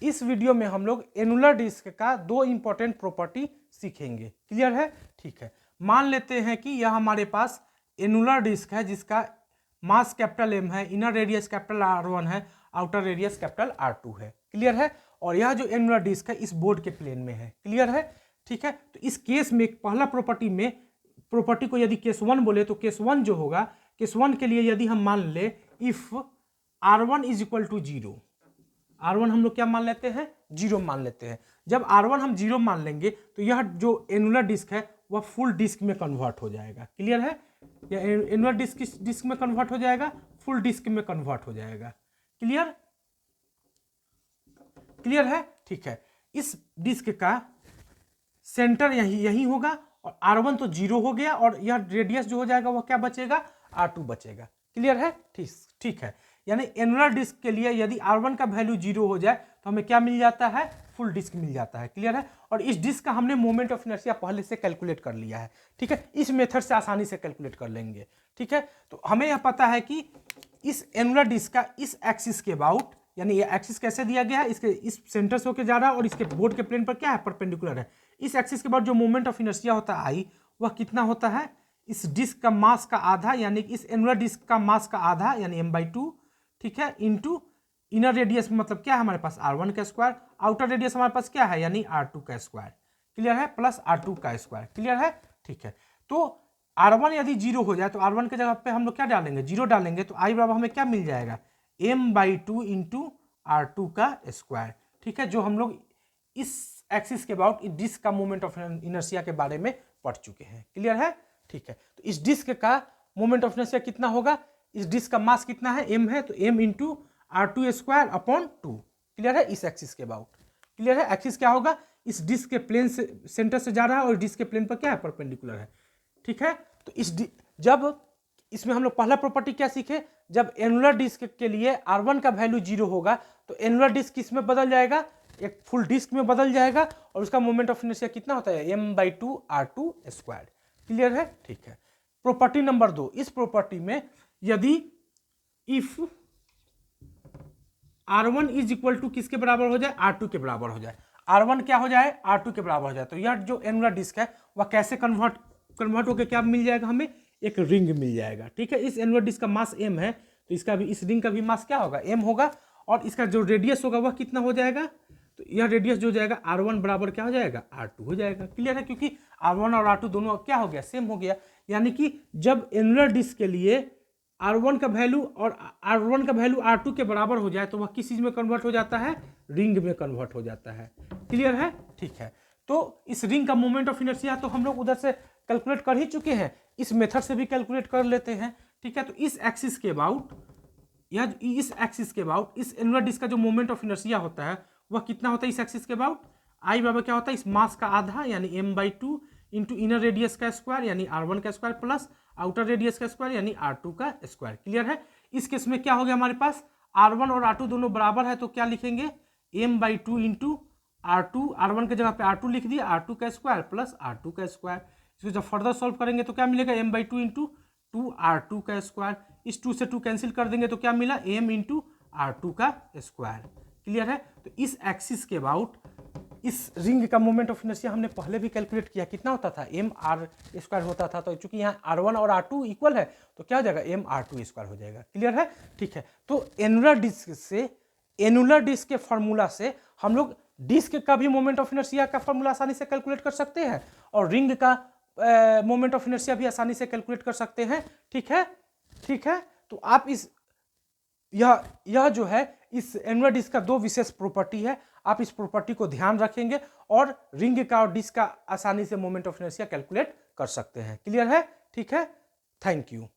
इस वीडियो में हम लोग एनुलर डिस्क का दो इंपॉर्टेंट प्रॉपर्टी सीखेंगे। क्लियर है? ठीक है। मान लेते हैं कि यह हमारे पास एनुलर डिस्क है जिसका मास कैपिटल M है, इनर रेडियस कैपिटल R1 है, आउटर रेडियस कैपिटल R2 है। क्लियर है? और यह जो एनुलर डिस्क है इस बोर्ड के प्लेन में है। क्लियर है? ठीक है। तो इस केस में पहला प्रॉपर्टी को यदि केस 1 बोले तो केस 1 जो होगा, केस 1 के लिए यदि हम मान ले if R1 is equal to 0, R1 हम लोग क्या मान लेते हैं? 0 मान लेते हैं। जब R1 हम 0 मान लेंगे तो यह जो एनुलर डिस्क है वह फुल डिस्क में कन्वर्ट हो जाएगा। क्लियर है? या एनुलर डिस्क किस डिस्क में कन्वर्ट हो जाएगा? फुल डिस्क में कन्वर्ट हो जाएगा। क्लियर? क्लियर है? ठीक है। इस डिस्क का सेंटर यही होगा और R1 तो 0 हो गया और यह रेडियस जो हो जाएगा वह क्या बचेगा? R2 बचेगा। क्लियर है? ठीक है। यानी एनुलर डिस्क के लिए यदि R1 का वैल्यू 0 हो जाए तो हमें क्या मिल जाता है? फुल डिस्क मिल जाता है। क्लियर है? और इस डिस्क का हमने मोमेंट ऑफ इनर्शिया पहले से कैलकुलेट कर लिया है। ठीक है। इस मेथड से आसानी से कैलकुलेट कर लेंगे। ठीक है। तो हमें यह पता है कि इस एनुलर डिस्क का इस एक्सिस के अबाउट, यानी ये एक्सिस कैसे दिया गया है, इसके इस सेंटर से होकर जा रहा है और इसके बोर्ड के प्लेन पर क्या है? परपेंडिकुलर है। इस एक्सिस के बाद जो मोमेंट ऑफ इनर्शिया होता है आई, वह कितना होता है? इस डिस्क का मास का आधा, यानी इस एनुलर डिस्क का मास का आधा यानी m/2, ठीक है, इंटू इनर रेडियस मतलब क्या है हमारे पास? R1 का स्क्वायर, आउटर रेडियस हमारे पास क्या है? यानी R2 का स्क्वायर। क्लियर है? प्लस R2 का स्क्वायर। क्लियर है? ठीक है। तो R1 यदि 0 हो जाए तो R1 के जगह पे हम लोग क्या डालेंगे? 0 डालेंगे तो I बराबर हमें क्या मिल जाएगा? m/2 इंटू R2 का स्क्वायर। ठीक है। जो हम लोग इस एक्सिस के अबाउट इस डिस्क का मोमेंट ऑफ इनर्शिया के बारे में पढ़ चुके हैं। क्लियर है? ठीक है। तो इस डिस्क का मोमेंट ऑफ इनर्शिया कितना होगा? इस डिस्क का मास कितना है? m है, तो m into R2 square upon 2। Clear है? इस एक्सिस के अबाउट। क्लियर है? एक्सिस क्या होगा? इस डिस्क के प्लेन से सेंटर से जा रहा है और डिस्क के प्लेन पर क्या है? परपेंडिकुलर है। ठीक है। तो जब इसमें हम लोग पहला प्रॉपर्टी क्या सीखे? जब एनुलर डिस्क के लिए R1 का वैल्यू 0 होगा तो एनुलर डिस्क किस में बदल जाएगा? एक फुल डिस्क में बदल जाएगा और उसका मोमेंट ऑफ इनर्शिया कितना होता है? m/2 R2 square. क्लियर है? ठीक है। प्रॉपर्टी नंबर 2, इस प्रॉपर्टी में यदि if R1 is equal to किसके बराबर हो जाए? R2 के बराबर हो जाए। R1 क्या हो जाए? R2 के बराबर हो जाए तो यह जो एनुलर डिस्क है वह कैसे कन्वर्ट होकर क्या मिल जाएगा? हमें एक रिंग मिल जाएगा। ठीक है। इस एनुलर डिस्क का मास m है तो इसका भी, इस रिंग का भी मास क्या होगा? m होगा और इसका जो रेडियस होगा वह कितना हो जाएगा? तो यह रेडियस जो हो जाएगा R1 बराबर क्या हो जाएगा? R2 हो जाएगा। क्लियर है? क्योंकि R1 और R2 दोनों क्या हो गया? सेम हो गया। यानी कि जब एनुलर डिस्क के लिए R1 का वैल्यू और R1 का वैल्यू R2 के बराबर हो जाए तो वह किस चीज में कन्वर्ट हो जाता है? रिंग में कन्वर्ट हो जाता है। क्लियर है? ठीक है। तो इस रिंग का मोमेंट ऑफ इनर्शिया तो हम लोग उधर से कैलकुलेट कर ही चुके हैं, इस मेथड से भी कैलकुलेट कर लेते हैं। ठीक है। तो इस एक्सिस के अबाउट इस एनुलर डिस्क का जो मोमेंट ऑफ इनर्शिया होता है वह कितना होता है? इस एक्सिस के अबाउट I बराबर क्या होता है? इस मास का आधा यानी m/2 इंटू इनर रेडियस का स्क्वायर यानी R1 का स्क्वायर प्लस आउटर रेडियस का स्क्वायर यानी R2 का स्क्वायर। क्लियर है? इस केस में क्या हो गया हमारे पास? R1 और R2 दोनों बराबर है तो क्या लिखेंगे? m/2 इंटू R2, R1 के जगह पे R2 लिख दिया, R2 का स्क्वायर प्लस R2 का स्क्वायर। इसको जब फर्दर सॉल्व करेंगे तो क्या मिलेगा? m/2 इंटू 2R2 का स्क्वायर। इस 2 से 2 कैंसिल कर देंगे तो क्या मिला? m इंटू R2 का स्क्वायर। क्लियर है? तो इस एक्सिस के अबाउट इस रिंग का मोमेंट ऑफ इनर्शिया हमने पहले भी कैलकुलेट किया, कितना होता था? m/r स्क्वायर होता था। तो चूंकि यहाँ R1 और R2 इक्वल है तो क्या हो जाएगा? m/r2 स्क्वायर हो जाएगा। क्लियर है? ठीक है। तो एनुलर डिस्क के फॉर्मूला से हम लोग डिस्क का भी मोमेंट ऑफ इनर्शिया का फॉर्मूला आसानी से कैलकुलेट कर सकते हैं और रिंग का मोमेंट ऑफ इनर्शिया भी आसानी से कैलकुलेट कर सकते हैं। ठीक है? ठीक है। तो आप यह जो है इस एनुलर डिस्क का दो विशेष प्रॉपर्टी है, आप इस प्रॉपर्टी को ध्यान रखेंगे और रिंग का और डिस्क का आसानी से मोमेंट ऑफ इनर्शिया कैलकुलेट कर सकते हैं। क्लियर है? ठीक है। Thank you.